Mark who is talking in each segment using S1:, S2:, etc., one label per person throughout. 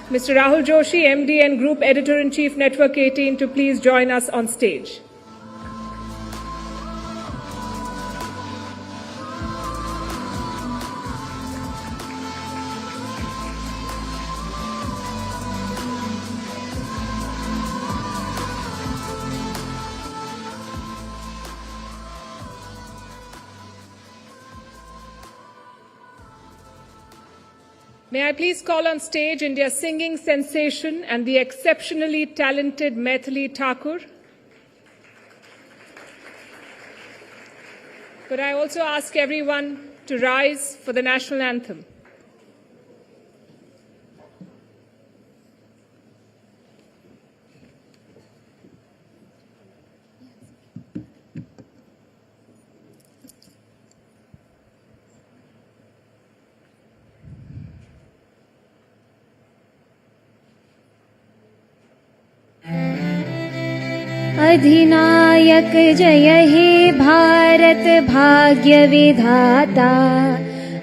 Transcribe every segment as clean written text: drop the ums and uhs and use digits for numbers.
S1: Mr. Rahul Joshi, MD and Group Editor-in-Chief, Network 18, to please join us on stage. May I please call on stage India's singing sensation and the exceptionally talented Maithili Thakur. Could I also ask everyone to rise for the national anthem?
S2: अधिनायक जय हे भारत भाग्य विधाता,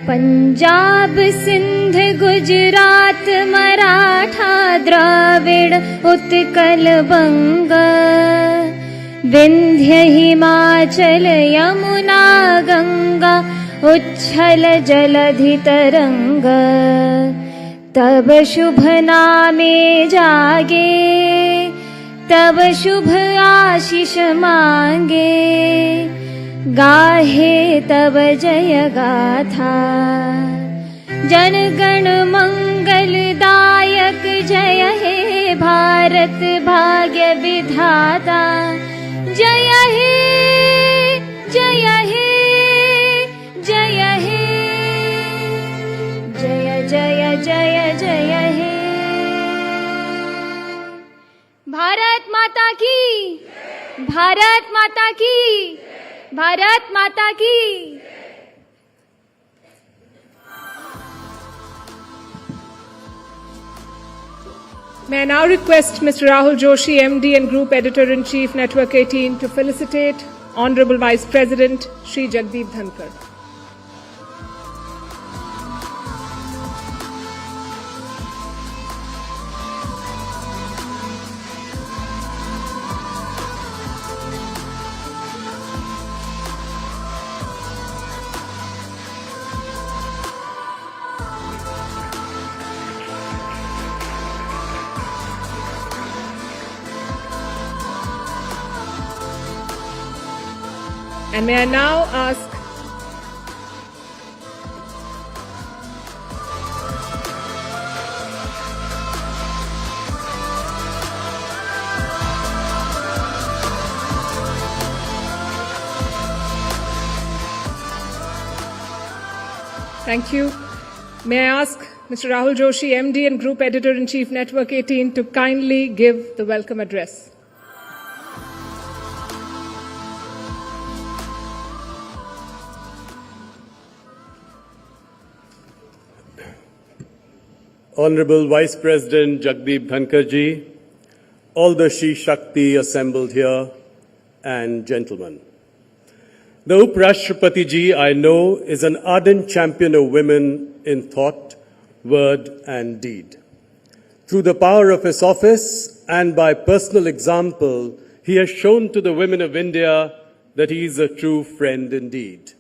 S2: पंजाब सिंध गुजरात मराठा द्राविड़ उत्कल बंग, विंध्य हिमाचल यमुना गंगा उच्छल जलधि तरंग, तब शुभ नामे जागे तब शुभ आशीष मांगे, गाहे तब जय गाथा, जन गण मंगलदायक जय हे भारत भाग्य विधाता, जय हे जय हे जय हे जय जय जय जय हे। भारत माता की, भारत माता की, भारत माता की।
S1: May I now request Mr. Rahul Joshi, MD and Group Editor-in-Chief, Network 18, to felicitate Honorable Vice President Shri Jagdeep Dhankhar. And may I now ask Thank you. May I ask Mr. Rahul Joshi, MD and Group Editor-in-Chief, Network 18, to kindly give the welcome address.
S3: Honorable Vice President Jagdeep Dhankhar ji, all the She Shakti assembled here, and gentlemen. The Uprashtrapati ji, I know, is an ardent champion of women in thought, word and deed. Through the power of his office and by personal example, he has shown to the women of India that he is a true friend indeed.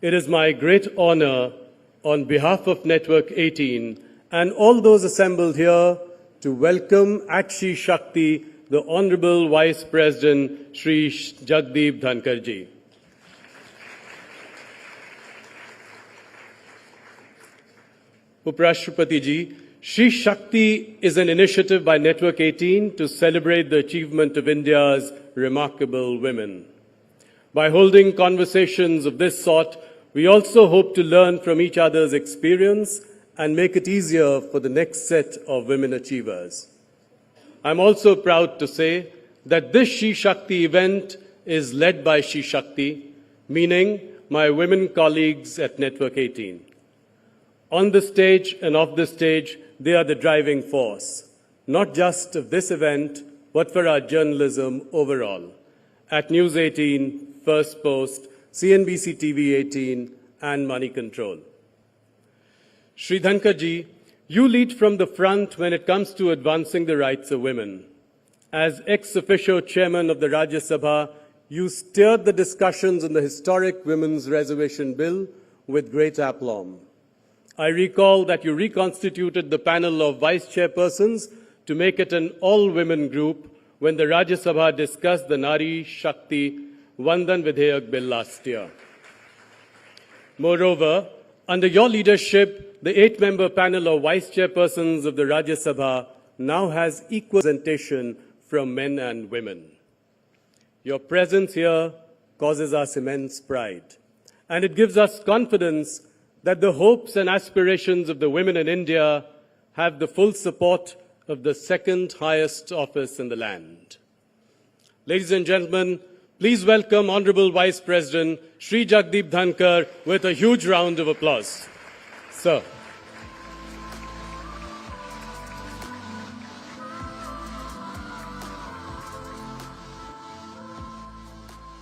S3: It is my great honor, on behalf of Network 18, and all those assembled here, to welcome at She Shakti the Honorable Vice President Shri Jagdeep Dhankhar ji. Uprashtrapati ji, She Shakti is an initiative by Network 18 to celebrate the achievement of India's remarkable women. By holding conversations of this sort, we also hope to learn from each other's experience and make it easier for the next set of women achievers. I'm also proud to say that this She Shakti event is led by She Shakti, meaning my women colleagues at Network 18. On the stage and off the stage, they are the driving force, not just of this event, but for our journalism overall, at News 18, Firstpost, CNBC TV 18, and Money Control. Shri Dhankhar ji, You lead from the front when it comes to advancing the rights of women. As ex officio chairman of the Rajya Sabha, you steered the discussions on the historic Women's Reservation Bill with great aplomb. I recall that you reconstituted the panel of vice chairpersons to make it an all-women group when the Rajya Sabha discussed the She Shakti Vandan Vidhayak bill last year. Moreover, under your leadership, the 8-member panel of vice chairpersons of the Rajya Sabha now has equal representation from men and women. Your presence here causes us immense pride, and it gives us confidence that the hopes and aspirations of the women in India have the full support of the second highest office in the land. Ladies and gentlemen, please welcome Honorable Vice President Shri Jagdeep Dhankhar with a huge round of applause. Sir.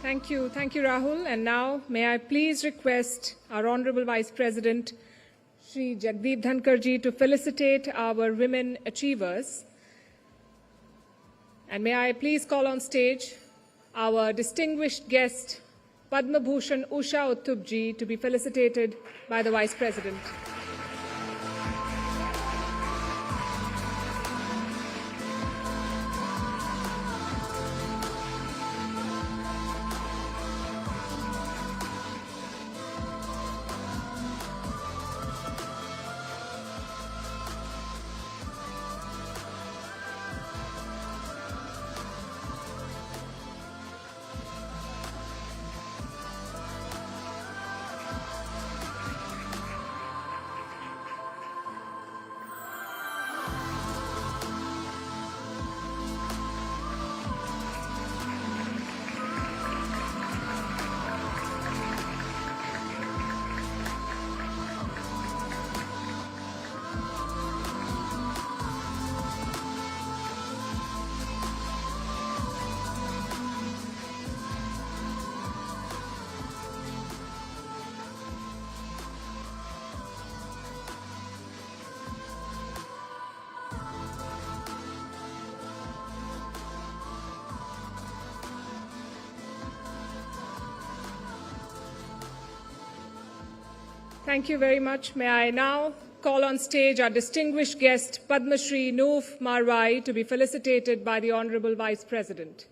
S1: Thank you, Rahul. And now, may I please request our Honorable Vice President, Shri Jagdeep Dhankhar ji, to felicitate our women achievers. And may I please call on stage our distinguished guest, Padma Bhushan Usha Utthup ji, to be felicitated by the Vice President. Thank you very much. May I now call on stage our distinguished guest, Padma Shri Noof Marwai, to be felicitated by the Honorable Vice President.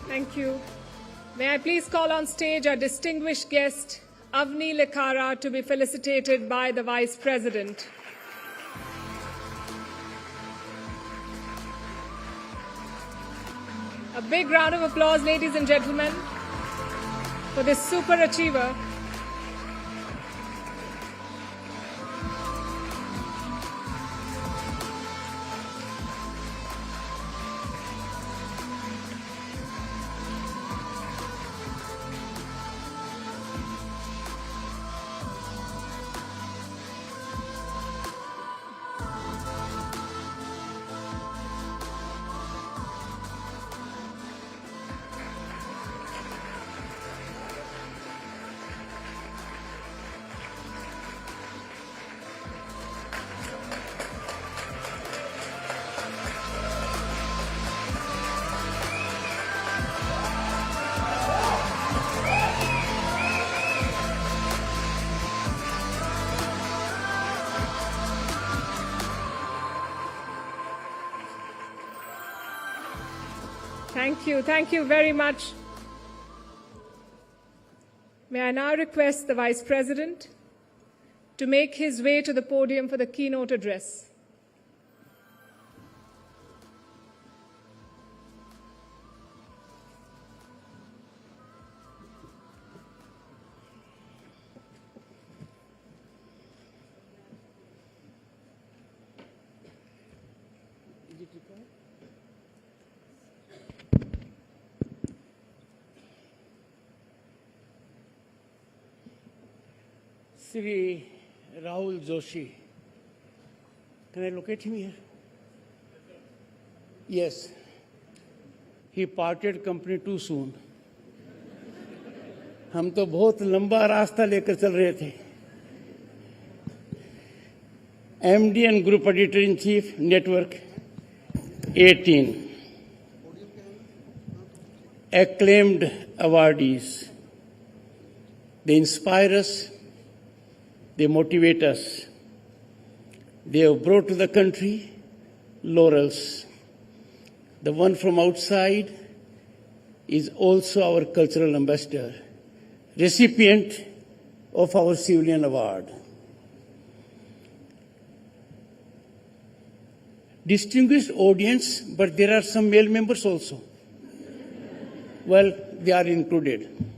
S1: Thank you. May I please call on stage our distinguished guest, Avni Lekhara, to be felicitated by the Vice President. A big round of applause, ladies and gentlemen, for this super achiever. Thank you. Thank you very much. May I now request the Vice President to make his way to the podium for the keynote address.
S4: Sri Rahul Joshi. Can I locate him here? Yes. He parted company too soon. हम तो बहुत लंबा रास्ता लेकर चल रहे थे. MD and Group Editor-in-Chief, Network 18. Acclaimed awardees. They inspire us. They motivate us. They have brought to the country laurels. The one from outside is also our cultural ambassador, recipient of our civilian award. Distinguished audience, but there are some male members also. Well, they are included.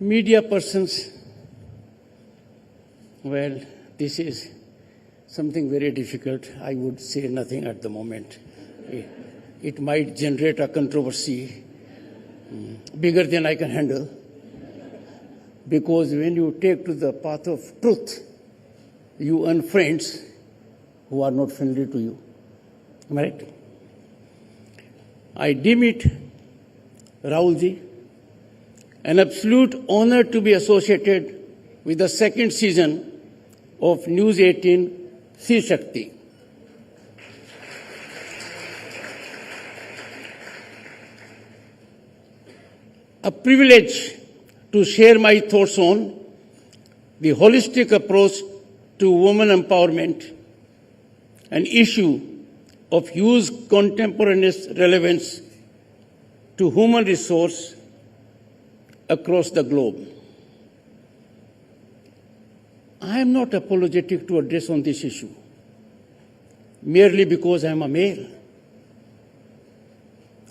S4: Media persons, well, this is something very difficult. I would say nothing at the moment. It might generate a controversy bigger than I can handle, because when you take to the path of truth, you earn friends who are not friendly to you. Am I right? I deem it, Rahulji, an absolute honor to be associated with the second season of News 18 She Shakti. A privilege to share my thoughts on the holistic approach to women empowerment, an issue of huge contemporaneous relevance to human resource across the globe. I am not apologetic to address on this issue, merely because I am a male.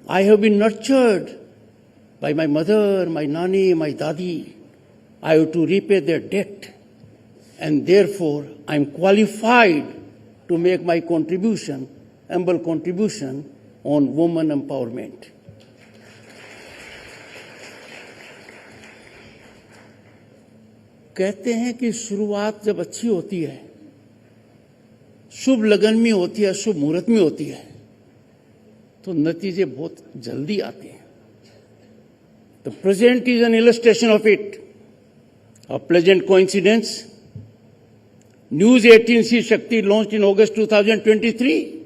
S4: I have been nurtured by my mother, my nani, my dadi. I have to repay their debt, and therefore I am qualified to make my contribution, humble contribution, on women empowerment. कहते हैं कि शुरुआत जब अच्छी होती है, शुभ लगन में होती है, शुभ मुहूर्त में होती है, तो नतीजे बहुत जल्दी आते हैं. The present is an illustration of it. A pleasant coincidence. News 18 She Shakti launched in August 2023.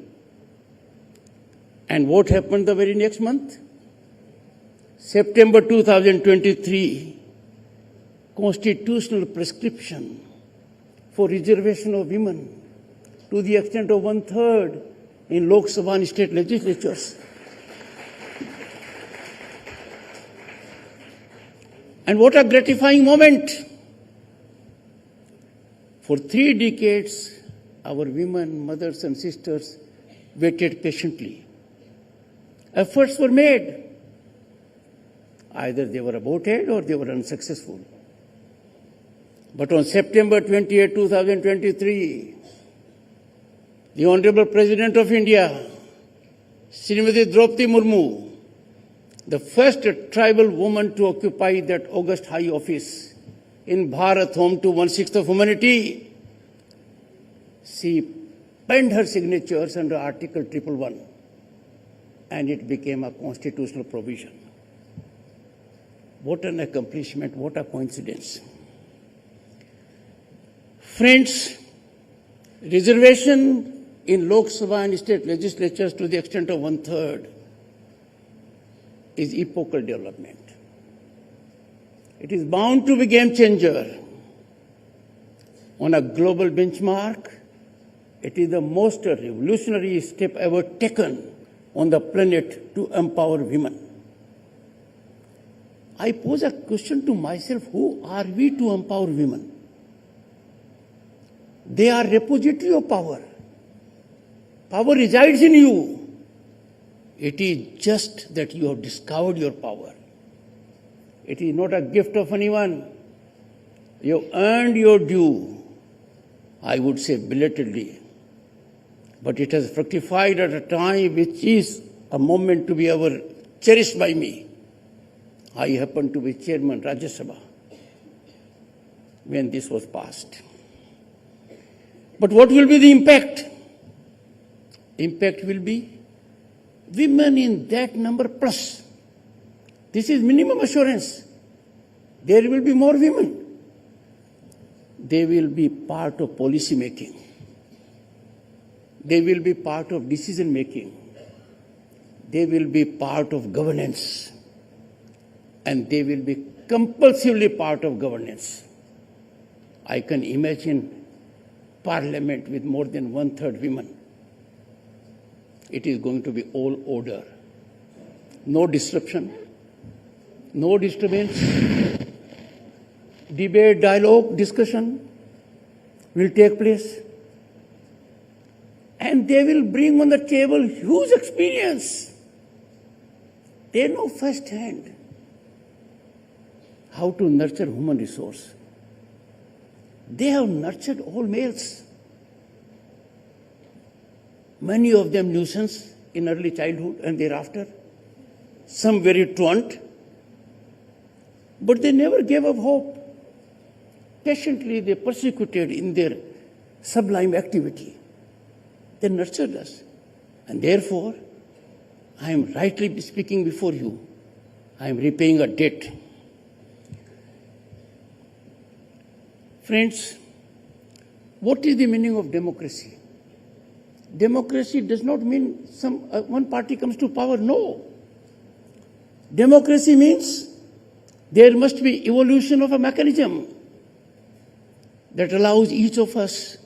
S4: And what happened the very next month? September 2023. Constitutional prescription for reservation of women to the extent of 1/3 in Lok Sabha and state legislatures. And what a gratifying moment. For 3 decades, our women, mothers and sisters waited patiently. Efforts were made. Either they were aborted or they were unsuccessful. But on September 28, 2023, the Honorable President of India, Srimati Draupadi Murmu, the first tribal woman to occupy that august high office in Bharat, home to 1/6 of humanity, she penned her signatures under Article 111, and it became a constitutional provision. What an accomplishment, what a coincidence. Friends, reservation in Lok Sabha and state legislatures to the extent of 1/3 is epochal development. It is bound to be game changer. On a global benchmark, It is the most revolutionary step ever taken on the planet to empower women. I pose a question to myself, who are we to empower women? They are repository of power. Power resides in you. It is just that you have discovered your power. It is not a gift of anyone. You have earned your due, I would say belatedly. But it has fructified at a time which is a moment to be ever cherished by me. I happened to be chairman Rajya Sabha when this was passed. But what will be the impact? Impact will be women in that number plus. This is minimum assurance. There will be more women. They will be part of policy making. They will be part of decision making. They will be part of governance. And they will be compulsively part of governance. I can imagine parliament with more than 1/3 women. It is going to be all order. No disruption, no disturbance. Debate, dialogue, discussion will take place. And they will bring on the table huge experience. They know firsthand how to nurture human resource. They have nurtured all males. Many of them nuisance in early childhood and thereafter. Some very truant. But they never gave up hope. Patiently they persecuted in their sublime activity. They nurtured us. And therefore, I am rightly speaking before you. I am repaying a debt. Friends, what is the meaning of democracy? Democracy does not mean one party comes to power. No. Democracy means there must be evolution of a mechanism that allows each of us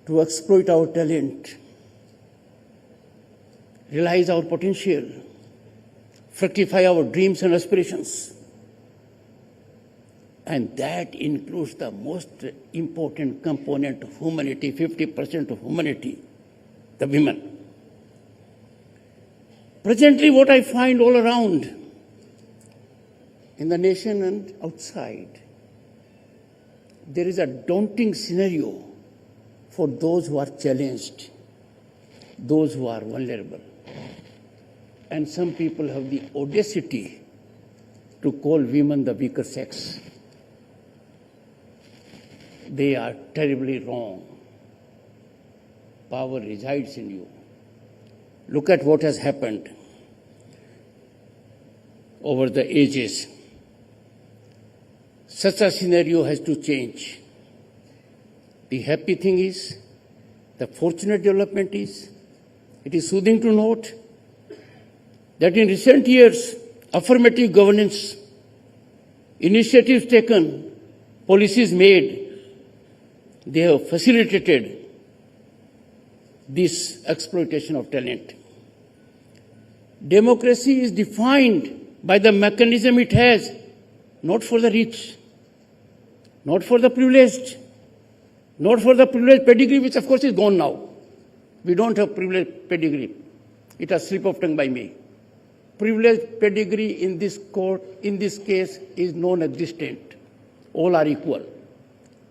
S4: to exploit our talent, realize our potential, fructify our dreams and aspirations. And that includes the most important component of humanity, 50% of humanity, the women. Presently, what I find all around in the nation and outside, there is a daunting scenario for those who are challenged, those who are vulnerable. And some people have the audacity to call women the weaker sex. They are terribly wrong. Power resides in you. Look at what has happened over the ages. Such a scenario has to change. The happy thing is, the fortunate development is, it is soothing to note that in recent years, affirmative governance, initiatives taken, policies made, they have facilitated this exploitation of talent. Democracy is defined by the mechanism it has, not for the rich, not for the privileged, not for the privileged pedigree, which of course is gone now. We don't have privileged pedigree. It has slipped of tongue by me. Privileged pedigree in this court, in this case, is non-existent. All are equal.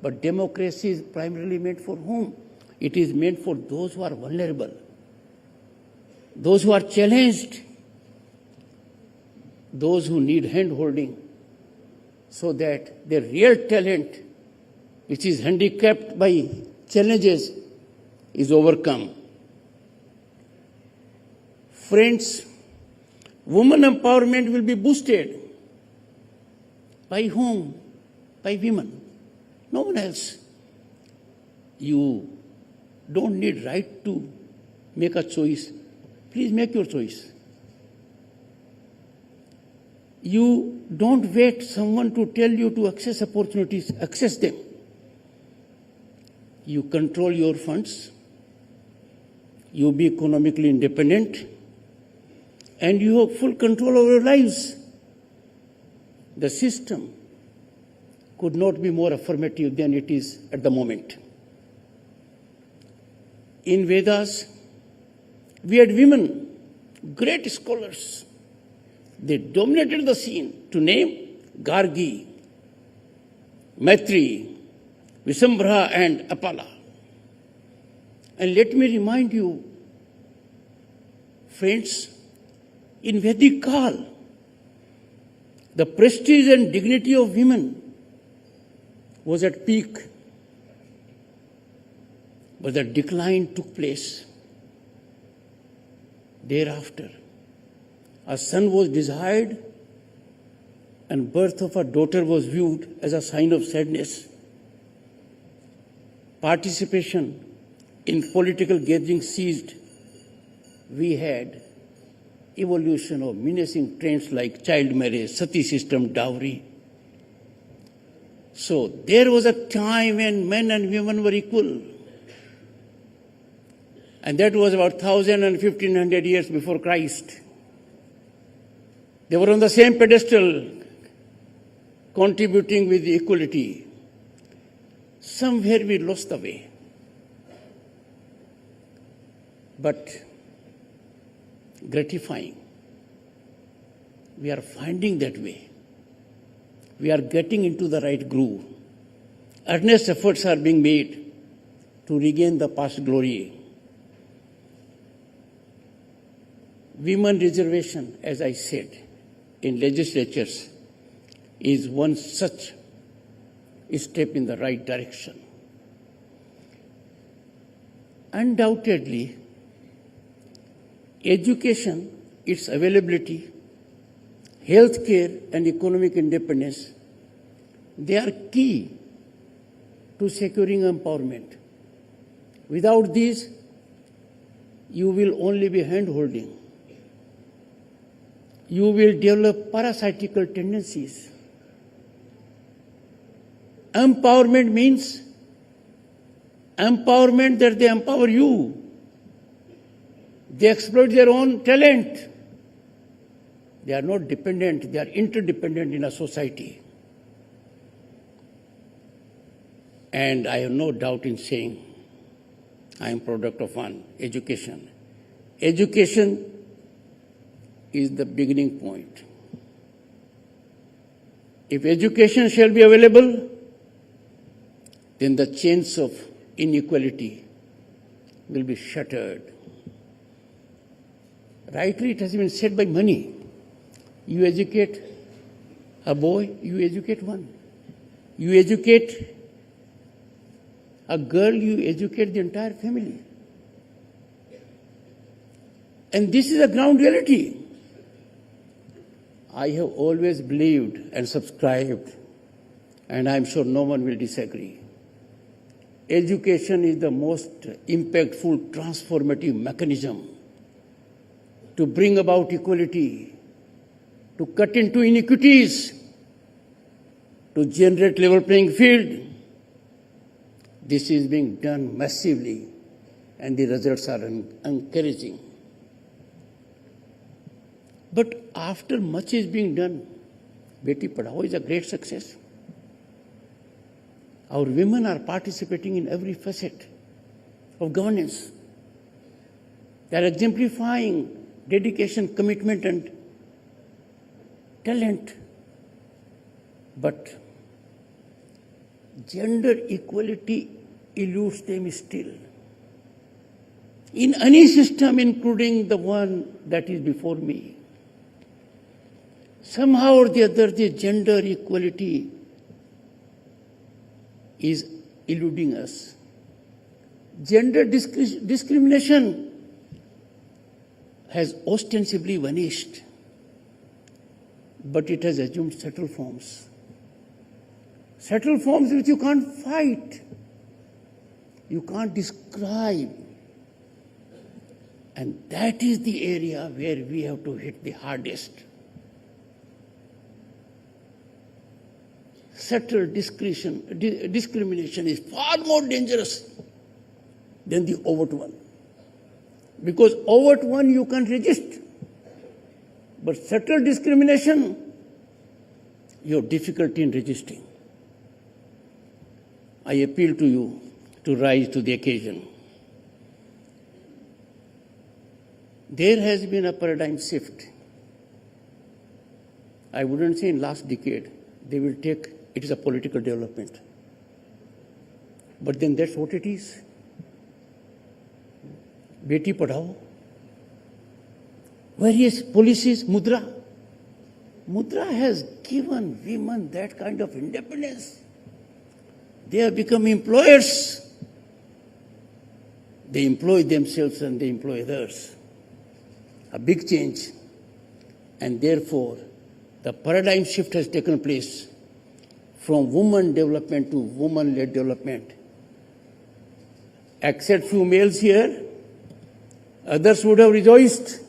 S4: But democracy is primarily meant for whom? It is meant for those who are vulnerable, those who are challenged, those who need hand-holding, so that their real talent, which is handicapped by challenges, is overcome. Friends, women empowerment will be boosted. By whom? By women. No one else. You don't need right to make a choice. Please make your choice. You don't wait someone to tell you to access opportunities. Access them. you control your funds, you be economically independent, and you have full control over your lives. The system could not be more affirmative than it is at the moment. In Vedas, we had women, great scholars. They dominated the scene. To name Gargi, Maitri, Visambhara, and Apala. And let me remind you, friends, in Vedic Kal, the prestige and dignity of women was at peak, but the decline took place. Thereafter, a son was desired, and birth of a daughter was viewed as a sign of sadness. Participation in political gatherings ceased. We had evolution of menacing trends like child marriage, sati system, dowry. So there was a time when men and women were equal. And that was about 1,000 and 1,500 years before Christ. They were on the same pedestal, contributing with equality. Somewhere we lost the way. But gratifying, we are finding that way. We are getting into the right groove. Earnest efforts are being made to regain the past glory. Women reservation, as I said, in legislatures is one such step in the right direction. Undoubtedly, education, its availability, health care and economic independence, they are key to securing empowerment. Without these, you will only be hand-holding. You will develop parasitical tendencies. Empowerment means empowerment that they empower you. They exploit their own talent. They are not dependent, they are interdependent in a society. And I have no doubt in saying I am a product of one, education. Education is the beginning point. If education shall be available, then the chains of inequality will be shattered. Rightly, it has been said by many. You educate a boy, you educate one. You educate a girl, you educate the entire family. And this is a ground reality. I have always believed and subscribed, and I am sure no one will disagree. Education is the most impactful, transformative mechanism to bring about equality, to cut into inequities, to generate level playing field. This is being done massively, and the results are encouraging. But after much is being done, Beti Padhao is a great success. Our women are participating in every facet of governance. They are exemplifying dedication, commitment, and talent. But gender equality eludes them still. In any system, including the one that is before me, somehow or the other, the gender equality is eluding us. Gender discrimination has ostensibly vanished, but it has assumed subtle forms. Subtle forms which you can't fight, you can't describe. And that is the area where we have to hit the hardest. Subtle discrimination is far more dangerous than the overt one. Because overt one you can resist, but subtle discrimination, you have difficulty in resisting. I appeal to you to rise to the occasion. There has been a paradigm shift. I wouldn't say in last decade, they will take, it is a political development. But then that's what it is. Beti Padhao. Various policies, Mudra. Mudra has given women that kind of independence. They have become employers. They employ themselves and they employ others. A big change. And therefore, the paradigm shift has taken place from woman development to woman-led development. Except few males here, others would have rejoiced.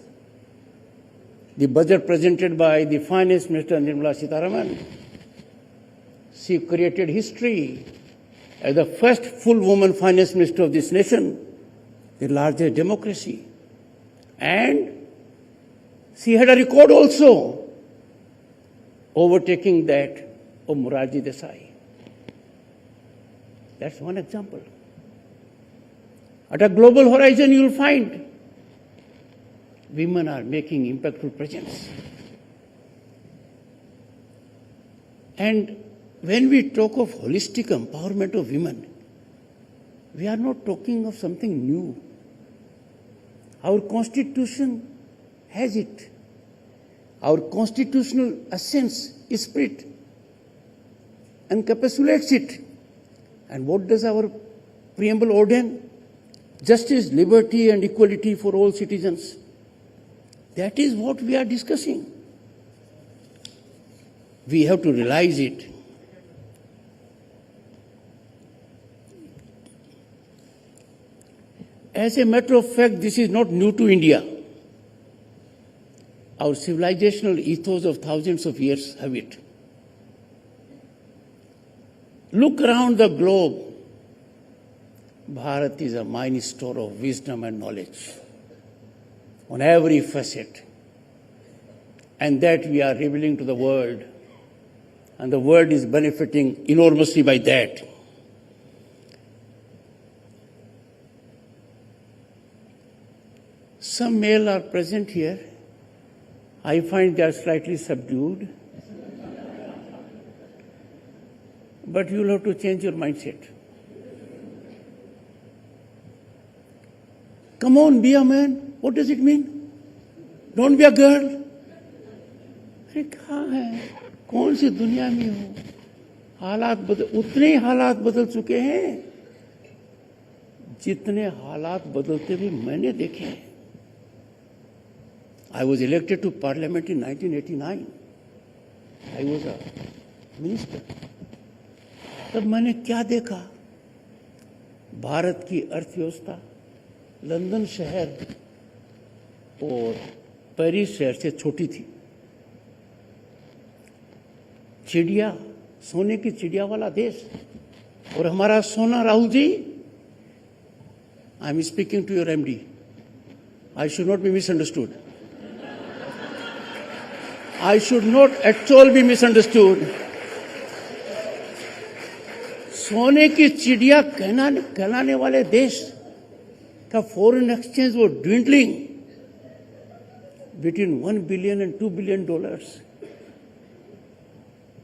S4: The budget presented by the Finance Minister Nirmala Sitharaman, she created history as the first full woman Finance Minister of this nation, the largest democracy. And she had a record also, overtaking that of Morarji Desai. That's one example. At a global horizon, you will find women are making impactful presence. And when we talk of holistic empowerment of women, we are not talking of something new. Our Constitution has it. Our constitutional essence, spirit, encapsulates it. And what does our preamble ordain? Justice, liberty, and equality for all citizens. That is what we are discussing. We have to realize it. As a matter of fact, this is not new to India. Our civilizational ethos of thousands of years have it. Look around the globe. Bharat is a mighty store of wisdom and knowledge on every facet. And that we are revealing to the world. And the world is benefiting enormously by that. Some male are present here. I find they are slightly subdued. But you'll have to change your mindset. Come on, be a man. What does it mean? Don't be a girl. अरे कहाँ है? कौन सी दुनिया में हो? उतने ही हालात बदल चुके हैं जितने हालात बदलते हुए मैंने देखे हैं. I was elected to Parliament in 1989. I was a minister. तब मैंने क्या देखा? भारत की अर्थव्यवस्था लंदन शहर और पेरिस शहर से छोटी थी. चिड़िया, सोने की चिड़िया वाला देश. और हमारा सोना, Rahul ji, I am speaking to your MD. I should not be misunderstood. I should not at all be misunderstood. सोने की चिड़िया कहलाने वाले देश का फॉरेन एक्सचेंज वो dwindling between $1 billion and $2 billion.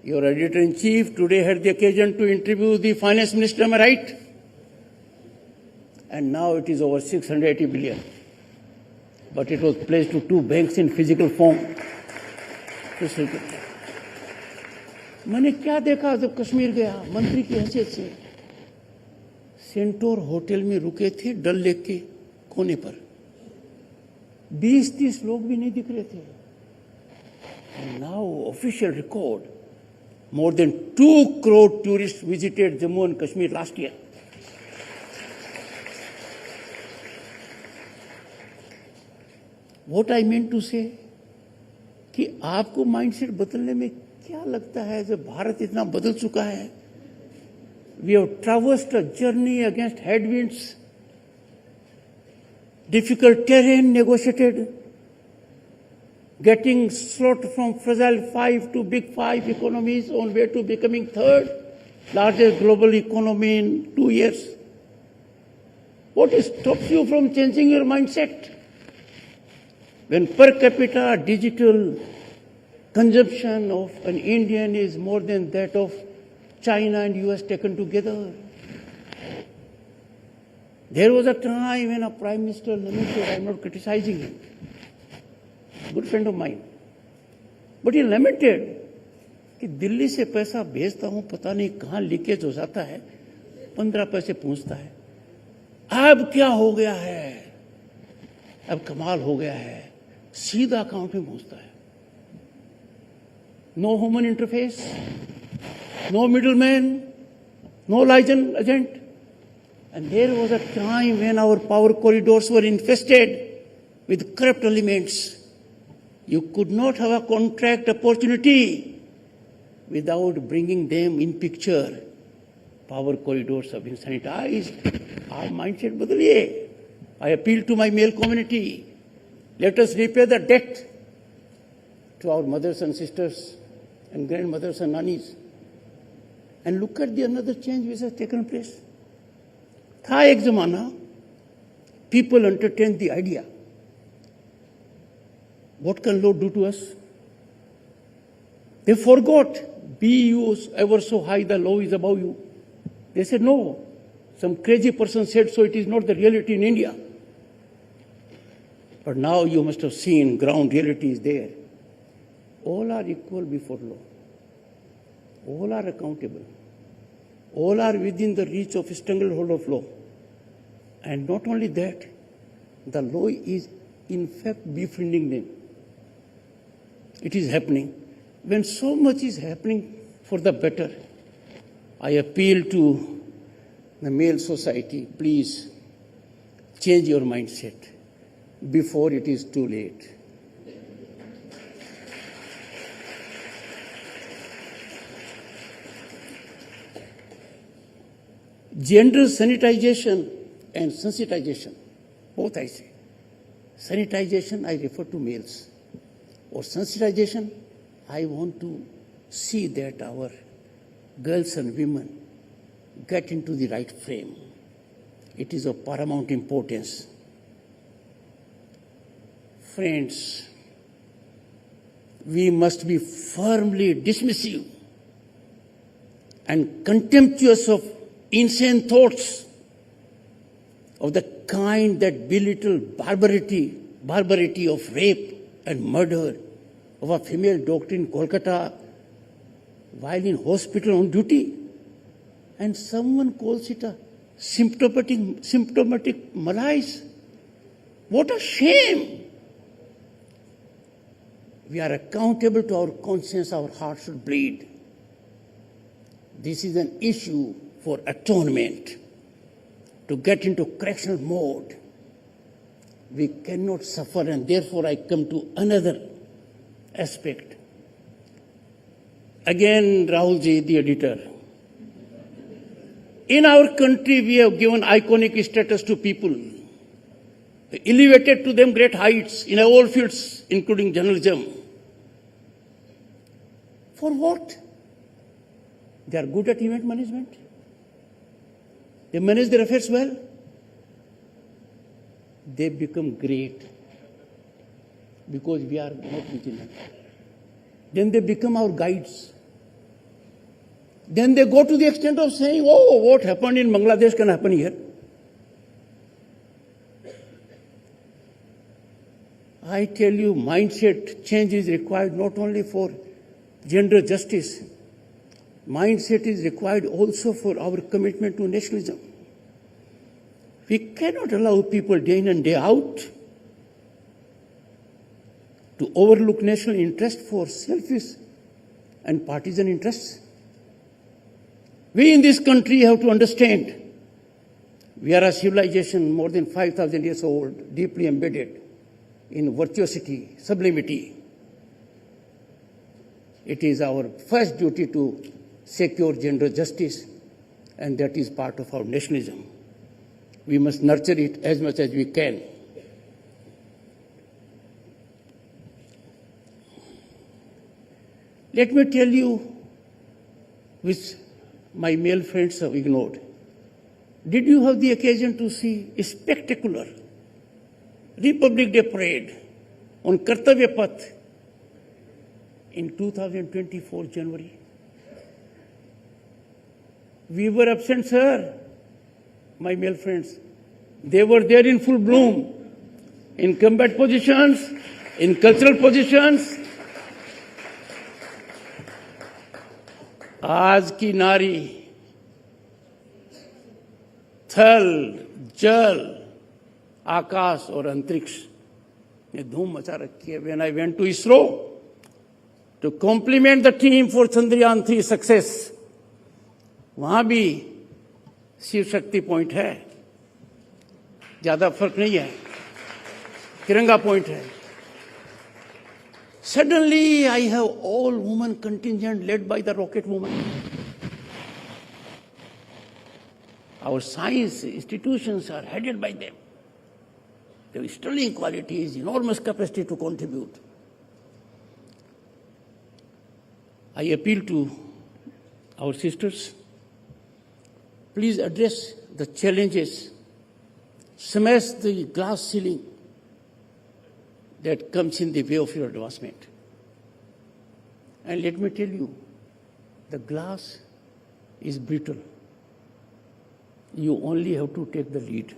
S4: Your editor-in-chief today had the occasion to interview the finance minister, am I right? And now it is over 680 billion. But it was pledged to 2 banks in physical form. मैंने क्या देखा जब कश्मीर गया मंत्री की हैसियत से. Centaur hotel में रुके थे डल लेक के कोने पर. 20-30 लोग भी नहीं दिख रहे थे. And now official record, more than 2 crore tourists visited Jammu and Kashmir last year. What I mean to say कि आपको माइंडसेट बदलने में क्या लगता है जब भारत इतना बदल चुका है. We have traversed a journey against headwinds difficult terrain negotiated, getting slot from fragile 5 to big 5 economies on way to becoming third largest global economy in 2 years. What stops you from changing your mindset? When per capita digital consumption of an Indian is more than that of China and US taken together. There was a time when a Prime Minister lamented, I'm not criticizing him, good friend of mine, but he lamented कि दिल्ली से पैसा भेजता हूं पता नहीं कहां leakage हो जाता है 15 पैसे पहुंचता है अब क्या हो गया है अब कमाल हो गया है सीधा अकाउंट में पहुंचता है no human interface no middleman no license agent and there was a time when our power corridors were infested with corrupt elements. You could not have a contract opportunity without bringing them in picture. Power corridors have been sanitized. Our mindset badliye. I appeal to my male community. Let us repay the debt to our mothers and sisters and grandmothers and nannies. And look at the another change which has taken place. था एक जमाना people entertained the idea. What can law do to us? They forgot, be you ever so high, the law is above you. They said, no, some crazy person said so, it is not the reality in India. But now you must have seen ground reality is there. All are equal before law. All are accountable. All are within the reach of stranglehold of law. And not only that, the law is in fact befriending them. It is happening. When so much is happening for the better, I appeal to the male society, please change your mindset before it is too late. Gender sanitization and sensitization, both I say. Sanitization, I refer to males. Or sensitization, I want to see that our girls and women get into the right frame. It is of paramount importance. Friends, we must be firmly dismissive and contemptuous of insane thoughts of the kind that belittle barbarity of rape and murder of a female doctor in Kolkata while in hospital on duty. And someone calls it a symptomatic malaise. What a shame! We are accountable to our conscience, our heart should bleed. This is an issue for atonement, to get into correctional mode. We cannot suffer, and therefore I come to another aspect. Again, Rahulji, the editor. In our country, we have given iconic status to people, elevated to them great heights in all fields, including journalism. For what? They are good at event management. They manage their affairs well. They become great because we are not vigilant. Then they become our guides. Then they go to the extent of saying, oh, what happened in Bangladesh can happen here. I tell you, mindset change is required not only for gender justice. Mindset is required also for our commitment to nationalism. We cannot allow people day in and day out to overlook national interest for selfish and partisan interests. We in this country have to understand we are a civilization more than 5,000 years old, deeply embedded in virtuosity, sublimity. It is our first duty to secure gender justice, and that is part of our nationalism. We must nurture it as much as we can. Let me tell you, which my male friends have ignored. Did you have the occasion to see a spectacular Republic Day parade on Kartavya Path in 2024 January? We were absent, sir, my male friends. They were there in full bloom, in combat positions, in cultural positions. आज की नारी थल, जल, आकाश और अंतरिक्ष ने धूम मचा रखी है. When I went to ISRO to compliment the team for Chandrayaan 3 success, वहां भी शिव शक्ति पॉइंट है, ज्यादा फर्क नहीं है, तिरंगा पॉइंट है. Suddenly, I have all-woman contingent led by the rocket woman. Our science institutions are headed by them. They have sterling qualities, enormous capacity to contribute. I appeal to our sisters, please address the challenges, smash the glass ceiling that comes in the way of your advancement. And let me tell you, the glass is brittle. You only have to take the lead.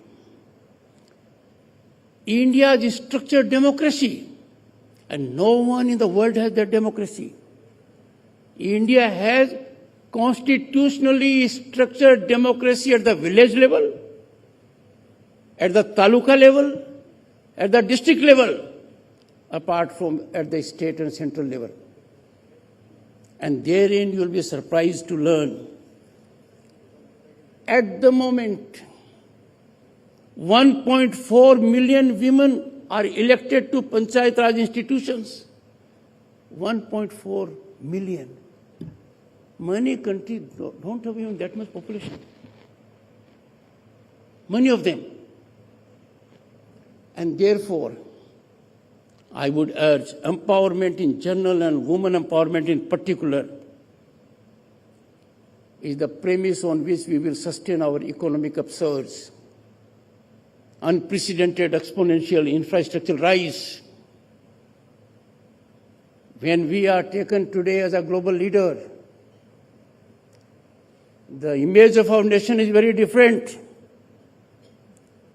S4: India is structured democracy, and no one in the world has that democracy. India has constitutionally structured democracy at the village level, at the taluka level, at the district level, apart from at the state and central level. And therein you will be surprised to learn, at the moment, 1.4 million women are elected to Panchayat Raj institutions. 1.4 million. Many countries don't have even that much population. Many of them. And therefore, I would urge empowerment in general and women empowerment in particular is the premise on which we will sustain our economic upsurge. Unprecedented exponential infrastructural rise. When we are taken today as a global leader, the image of our nation is very different.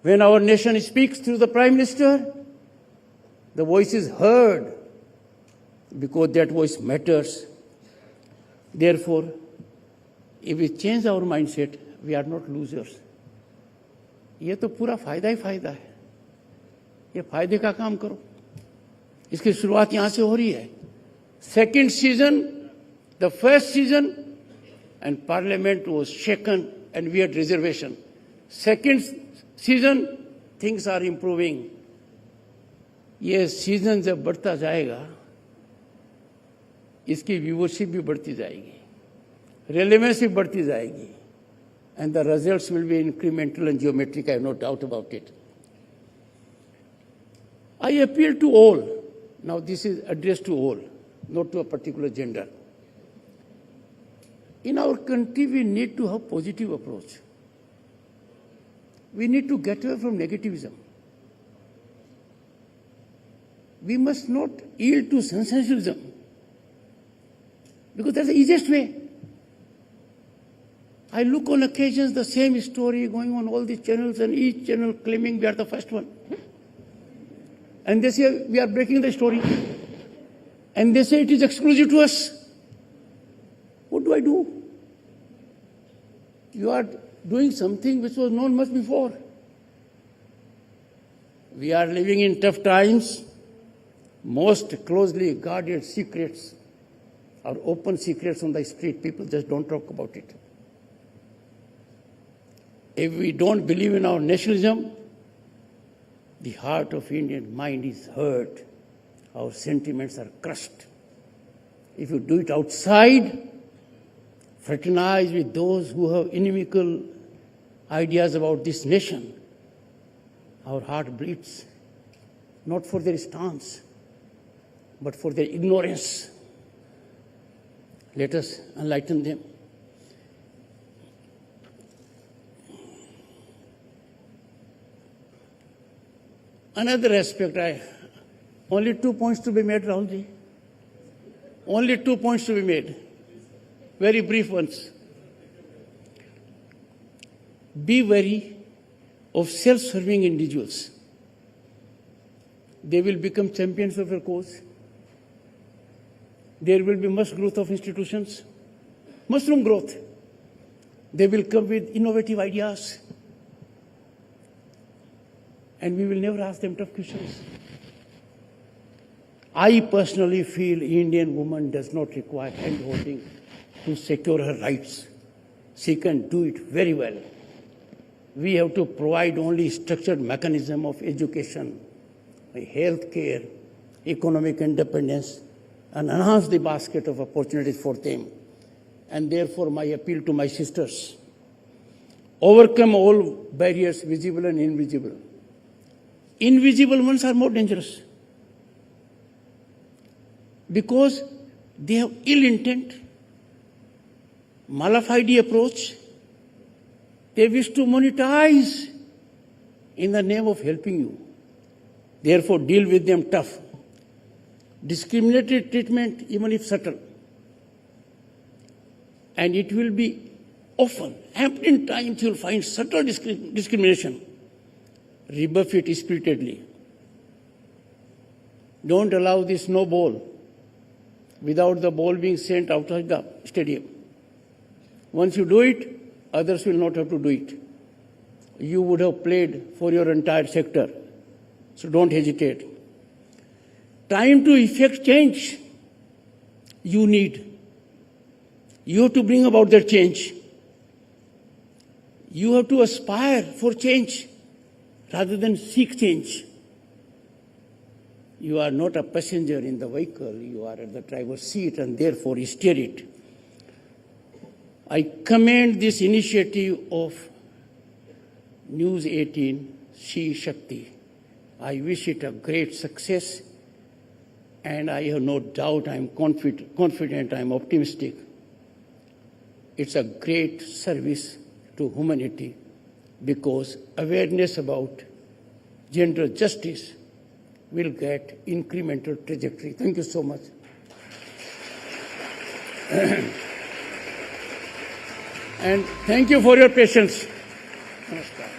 S4: When our nation speaks through the Prime Minister, the voice is heard because that voice matters. Therefore, if we change our mindset, we are not losers. ये तो पूरा फायदा ही फायदा है. ये फायदे का काम करो. इसकी शुरुआत यहाँ से हो रही है. Second season, the first season, and Parliament was shaken and we had reservation. Second season, things are improving. ये सीजन जब बढ़ता जाएगा, इसकी व्यूअरशिप भी बढ़ती जाएगी, रेलेवेंस भी बढ़ती जाएगी, and the results will be incremental and geometric, I have no doubt about it. I appeal to all. Now this is addressed to all, not to a particular gender. In our country, we need to have positive approach. We need to get away from negativism. We must not yield to sensationalism, because that's the easiest way. I look on occasions the same story going on all these channels, and each channel claiming we are the first one. And they say we are breaking the story. And they say it is exclusive to us. What do I do? You are doing something which was known much before. We are living in tough times. Most closely guarded secrets are open secrets on the street. People just don't talk about it. If we don't believe in our nationalism, the heart of Indian mind is hurt. Our sentiments are crushed. If you do it outside, fraternize with those who have inimical ideas about this nation, our heart bleeds, not for their stance, but for their ignorance. Let us enlighten them. Another aspect, only 2 points to be made, Rahulji. Only 2 points to be made. Very brief ones. Be wary of self-serving individuals. They will become champions of your cause. There will be much growth of institutions, mushroom growth. They will come with innovative ideas. And we will never ask them tough questions. I personally feel Indian woman does not require hand-holding to secure her rights. She can do it very well. We have to provide only structured mechanism of education, health care, economic independence, and enhance the basket of opportunities for them. And therefore, my appeal to my sisters, overcome all barriers, visible and invisible. Invisible ones are more dangerous because they have ill intent, malafide approach. They wish to monetize in the name of helping you. Therefore, deal with them tough. Discriminatory treatment, even if subtle. And it will be often, in times you will find subtle discrimination. Rebuff it spiritedly. Don't allow the snowball without the ball being sent outside the stadium. Once you do it, others will not have to do it. You would have played for your entire sector. So don't hesitate. Time to effect change you need. You have to bring about that change. You have to aspire for change rather than seek change. You are not a passenger in the vehicle, you are at the driver's seat and therefore steer it. I commend this initiative of News 18, She Shakti. I wish it a great success and I have no doubt, I am confident, I am optimistic. It's a great service to humanity because awareness about gender justice will get incremental trajectory. Thank you so much. And thank you for your patience. Namaskar.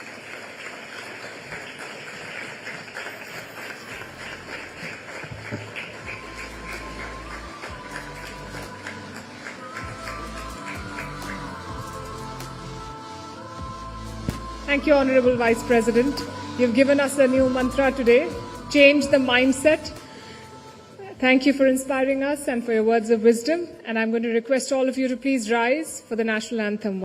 S1: Thank you, Honorable Vice President. You've given us a new mantra today, change the mindset. Thank you for inspiring us and for your words of wisdom. And I'm going to request all of you to please rise for the national anthem.